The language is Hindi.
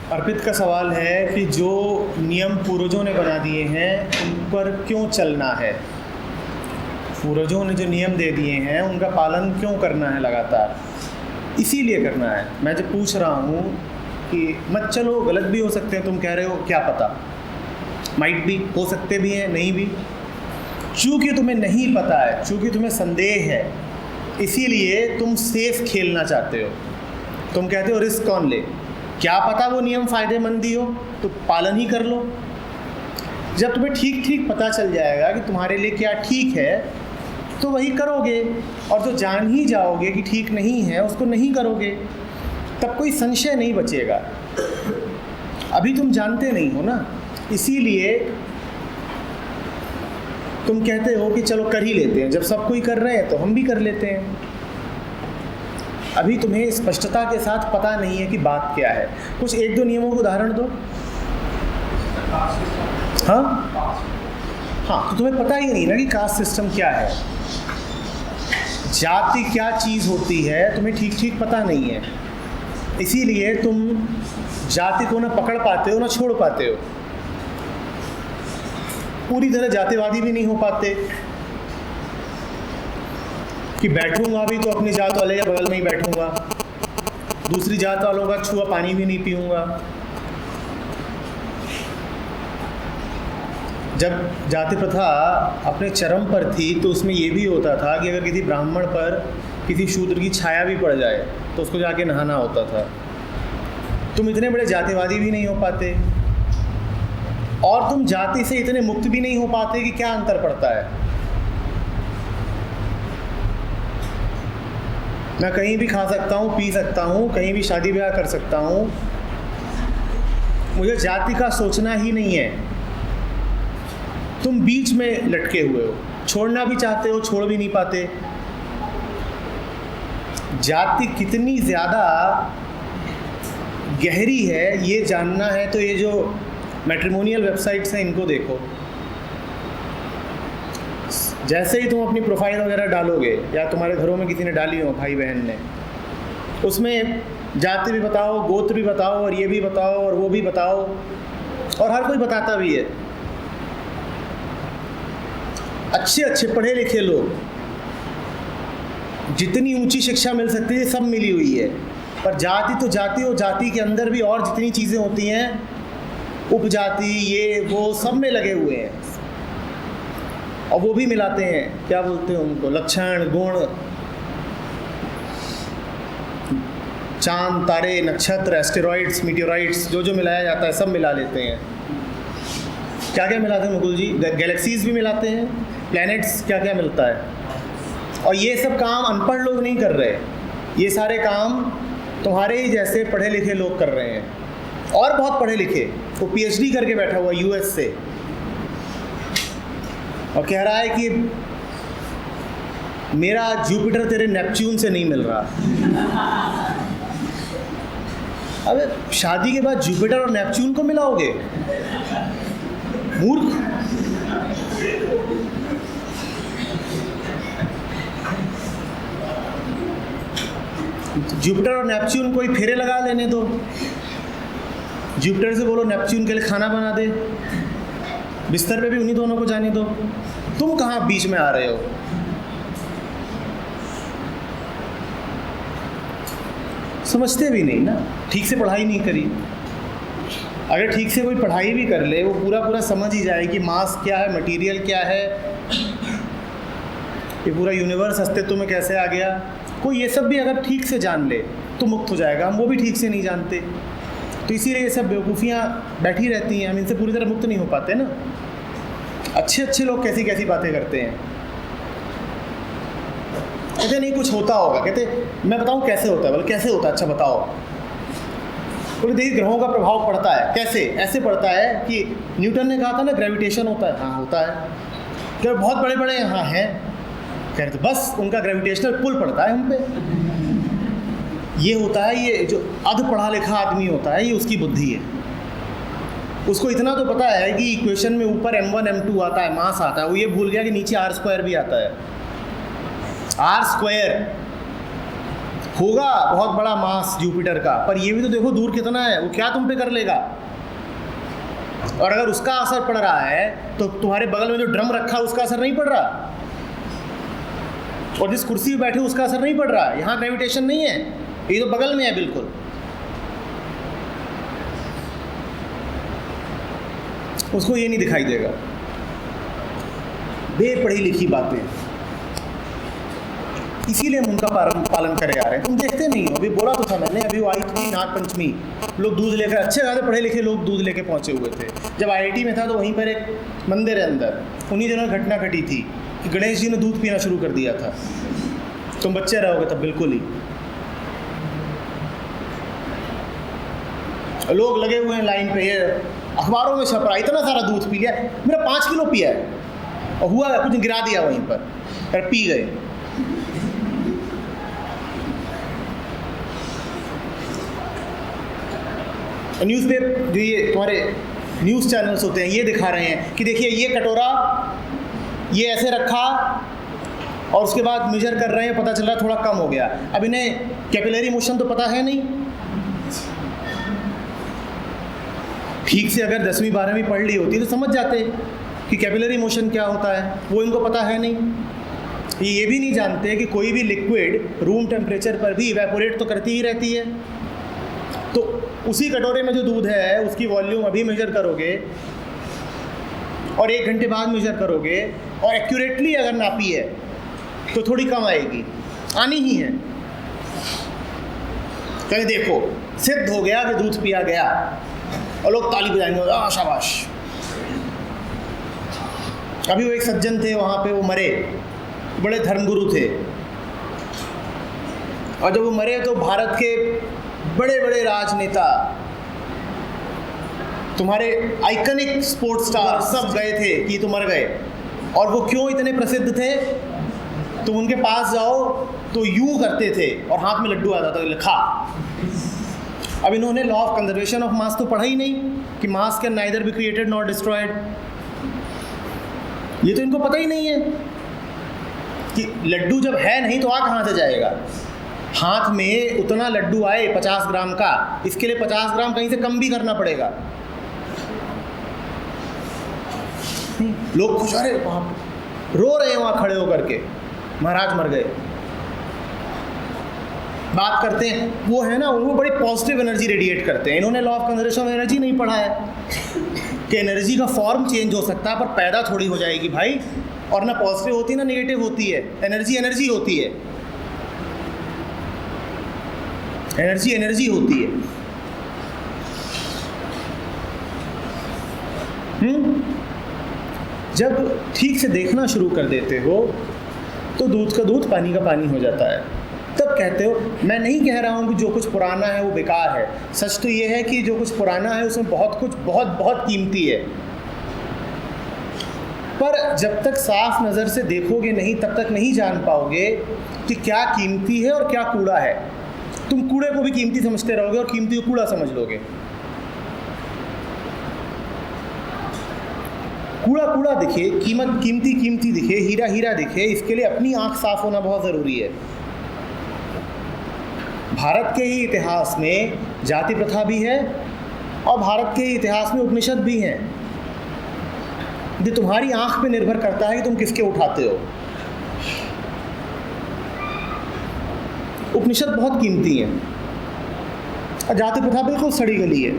अर्पित का सवाल है कि जो नियम पूर्वजों ने बना दिए हैं उन पर क्यों चलना है। पूर्वजों ने जो नियम दे दिए हैं उनका पालन क्यों करना है लगातार, इसीलिए करना है। मैं जब पूछ रहा हूँ कि मत चलो, गलत भी हो सकते हैं, तुम कह रहे हो क्या पता, माइट भी हो सकते भी हैं, नहीं भी। चूँकि तुम्हें नहीं पता है, चूँकि तुम्हें संदेह है, इसीलिए तुम सेफ खेलना चाहते हो। तुम कहते हो रिस्क कौन ले, क्या पता वो नियम फ़ायदेमंद ही हो, तो पालन ही कर लो। जब तुम्हें ठीक ठीक पता चल जाएगा कि तुम्हारे लिए क्या ठीक है तो वही करोगे, और जो जान ही जाओगे कि ठीक नहीं है उसको नहीं करोगे। तब कोई संशय नहीं बचेगा। अभी तुम जानते नहीं हो ना, इसीलिए तुम कहते हो कि चलो कर ही लेते हैं, जब सब कोई कर रहे हैं तो हम भी कर लेते हैं। अभी तुम्हें स्पष्टता के साथ पता नहीं है कि बात क्या है। कुछ एक दो नियमों को उदाहरण दो। हाँ, तो तुम्हें पता ही नहीं ना कि कास्ट सिस्टम क्या है, जाति क्या चीज़ होती है, तुम्हें ठीक ठीक पता नहीं है। इसीलिए तुम जाति को ना पकड़ पाते हो ना छोड़ पाते हो। पूरी तरह जातिवादी भी नहीं हो पाते कि बैठूंगा भी तो अपनी जात वाले के बगल में ही बैठूंगा, दूसरी जात वालों का छुआ पानी भी नहीं पीऊंगा। जब जाति प्रथा अपने चरम पर थी तो उसमें ये भी होता था कि अगर किसी ब्राह्मण पर किसी शूद्र की छाया भी पड़ जाए तो उसको जाके नहाना होता था। तुम इतने बड़े जातिवादी भी नहीं हो पाते, और तुम जाति से इतने मुक्त भी नहीं हो पाते कि क्या अंतर पड़ता है। मैं कहीं भी खा सकता हूँ, पी सकता हूँ, कहीं भी शादी ब्याह कर सकता हूँ, मुझे जाति का सोचना ही नहीं है। तुम बीच में लटके हुए हो, छोड़ना भी चाहते हो, छोड़ भी नहीं पाते। जाति कितनी ज़्यादा गहरी है ये जानना है तो ये जो मैट्रिमोनियल वेबसाइट्स हैं इनको देखो। जैसे ही तुम अपनी प्रोफाइल वगैरह डालोगे, या तुम्हारे घरों में किसी ने डाली हो, भाई बहन ने, उसमें जाति भी बताओ, गोत्र भी बताओ, और ये भी बताओ और वो भी बताओ, और हर कोई बताता भी है। अच्छे अच्छे पढ़े लिखे लोग, जितनी ऊंची शिक्षा मिल सकती है सब मिली हुई है, पर जाति तो जाति, और जाति के अंदर भी और जितनी चीज़ें होती हैं, उपजाति, ये वो सब में लगे हुए हैं, और वो भी मिलाते हैं, क्या बोलते हैं उनको, लक्षण, गुण, चांद, तारे, नक्षत्र, एस्टेरॉइड्स, मीटियोराइट्स, जो जो मिलाया जाता है सब मिला लेते हैं। क्या क्या मिलाते हैं मुकुल जी? गैलेक्सीज भी मिलाते हैं, प्लैनेट्स, क्या क्या मिलता है। और ये सब काम अनपढ़ लोग नहीं कर रहे, ये सारे काम तुम्हारे ही जैसे पढ़े लिखे लोग कर रहे हैं, और बहुत पढ़े लिखे। वो पीएचडी करके बैठा हुआ यूएस से, और कह रहा है कि मेरा जुपिटर तेरे नेपच्यून से नहीं मिल रहा। अबे शादी के बाद जुपिटर और नेपच्यून को मिलाओगे, मूर्ख। जुपिटर और नेपच्यून कोई फेरे लगा लेने दो। जुपिटर से बोलो नेपच्यून के लिए खाना बना दे, बिस्तर पे भी उन्हीं दोनों को जाने दो। तुम कहाँ बीच में आ रहे हो? समझते भी नहीं ना, ठीक से पढ़ाई नहीं करी। अगर ठीक से कोई पढ़ाई भी कर ले, वो पूरा पूरा समझ ही जाए कि मास क्या है, मटेरियल क्या है, ये पूरा यूनिवर्स अस्तित्व में कैसे आ गया, कोई ये सब भी अगर ठीक से जान ले तो मुक्त हो जाएगा। हम वो भी ठीक से नहीं जानते, तो इसीलिए ये सब बेवकूफ़ियाँ बैठी रहती हैं, हम इनसे पूरी तरह मुक्त नहीं हो पाते ना। अच्छे अच्छे लोग कैसी कैसी बातें करते हैं, कहते नहीं कुछ होता होगा, कहते मैं बताऊँ कैसे होता है। बोले कैसे होता है, अच्छा बताओ। बोले देखिए ग्रहों का प्रभाव पड़ता है। कैसे? ऐसे पड़ता है कि न्यूटन ने कहा था ना ग्रेविटेशन होता है। हाँ होता है। क्या बहुत बड़े बड़े यहाँ हैं? कह रहे थे बस उनका ग्रेविटेशनल पुल पड़ता है हम पे। ये होता है, ये जो अध पढ़ा लिखा आदमी होता है, ये उसकी बुद्धि है। उसको इतना तो पता है कि इक्वेशन में ऊपर m1 m2 आता है, मास आता है, वो ये भूल गया कि नीचे r² भी आता है। r²। होगा बहुत बड़ा मास जुपिटर का, पर ये भी तो देखो दूर कितना है, वो क्या तुम पे कर लेगा। और अगर उसका असर पड़ रहा है तो तुम्हारे बगल में जो ड्रम रखा है उसका असर नहीं पड़ रहा, और जिस कुर्सी पे बैठे उसका असर नहीं पड़ रहा। यहाँ ग्रेविटेशन नहीं है, ये तो बगल में है बिल्कुल। उसको ये नहीं दिखाई देगा। बेपढ़ी लिखी बातें, इसीलिए हम उनका पालन करे आ रहे हैं। तुम देखते नहीं हो, अभी बोला तो था मैंने, अभी वो आई थी नाग पंचमी, लोग दूध लेकर, अच्छे खासे पढ़े लिखे लोग दूध लेके पहुंचे हुए थे। जब IIT में था तो वहीं पर एक मंदिर है अंदर, उन्हीं दिनों घटना घटी थी कि गणेश जी ने दूध पीना शुरू कर दिया था। तुम बच्चे रहोगे तब बिल्कुल ही, लोग लगे हुए हैं लाइन पे, ये अखबारों में छप रहा, इतना सारा दूध पी लिया, मेरा 5 किलो पिया है, और हुआ कुछ गिरा दिया वहीं पर पी गए। न्यूज़ पे जो ये तुम्हारे न्यूज़ चैनल्स होते हैं ये दिखा रहे हैं कि देखिए ये कटोरा ये ऐसे रखा और उसके बाद मेजर कर रहे हैं, पता चल रहा थोड़ा कम हो गया। अब इन्हें कैपिलरी मोशन तो पता है नहीं, ठीक से अगर 10वीं 12वीं पढ़ ली होती तो समझ जाते कि कैपिलरी मोशन क्या होता है, वो इनको पता है नहीं। ये भी नहीं जानते कि कोई भी लिक्विड रूम टेम्परेचर पर भी इवेपोरेट तो करती ही रहती है। तो उसी कटोरे में जो दूध है उसकी वॉल्यूम अभी मेजर करोगे और 1 घंटे बाद मेजर करोगे और एक्यूरेटली अगर नापी है तो थोड़ी कम आएगी, आनी ही है। कहीं देखो सिद्ध हो गया कि दूध पिया गया और लोग ताली बजाएंगे, शाबाश। अभी वो एक सज्जन थे वहाँ पे, वो मरे, बड़े धर्मगुरु थे, और जब वो मरे तो भारत के बड़े बड़े राजनेता, तुम्हारे आइकनिक स्पोर्ट्स स्टार सब गए थे कि तो मर गए। और वो क्यों इतने प्रसिद्ध थे? तुम उनके पास जाओ तो यूं करते थे और हाथ में लड्डू आता था, लिखा। अब इन्होंने law of conservation of mass तो पढ़ा ही नहीं कि मास can neither be created not destroyed. ये तो इनको पता ही नहीं है कि लड्डू जब है नहीं तो आ कहाँ से जाएगा। हाथ में उतना लड्डू आए 50 ग्राम का, इसके लिए 50 ग्राम कहीं से कम भी करना पड़ेगा। लोग खुश, अरे वहाँ रो रहे हैं वहाँ खड़े होकर के, महाराज मर गए। बात करते हैं, वो है ना, वो बड़ी पॉजिटिव एनर्जी रेडिएट करते हैं। इन्होंने law of conservation of energy नहीं पढ़ा है कि एनर्जी का फॉर्म चेंज हो सकता है पर पैदा थोड़ी हो जाएगी भाई। और ना पॉजिटिव होती है ना नेगेटिव होती है, एनर्जी एनर्जी होती है, एनर्जी एनर्जी होती है। जब ठीक से देखना शुरू कर देते हो तो दूध का दूध पानी का पानी हो जाता है। तब कहते हो, मैं नहीं कह रहा हूँ कि जो कुछ पुराना है वो बेकार है। सच तो ये है कि जो कुछ पुराना है उसमें बहुत कुछ बहुत बहुत कीमती है, पर जब तक साफ नज़र से देखोगे नहीं तब तक नहीं जान पाओगे कि क्या कीमती है और क्या कूड़ा है। तुम कूड़े को भी कीमती समझते रहोगे और कीमती को कूड़ा समझ लोगे। कूड़ा कूड़ा दिखे, कीमत कीमती कीमती दिखे, हीरा हीरा दिखे, इसके लिए अपनी आंख साफ होना बहुत ज़रूरी है। भारत के ही इतिहास में जाति प्रथा भी है और भारत के ही इतिहास में उपनिषद भी हैं। ये तुम्हारी आंख पे निर्भर करता है कि तुम किसके उठाते हो। उपनिषद बहुत कीमती हैं और जाति प्रथा बिल्कुल सड़ी गली है।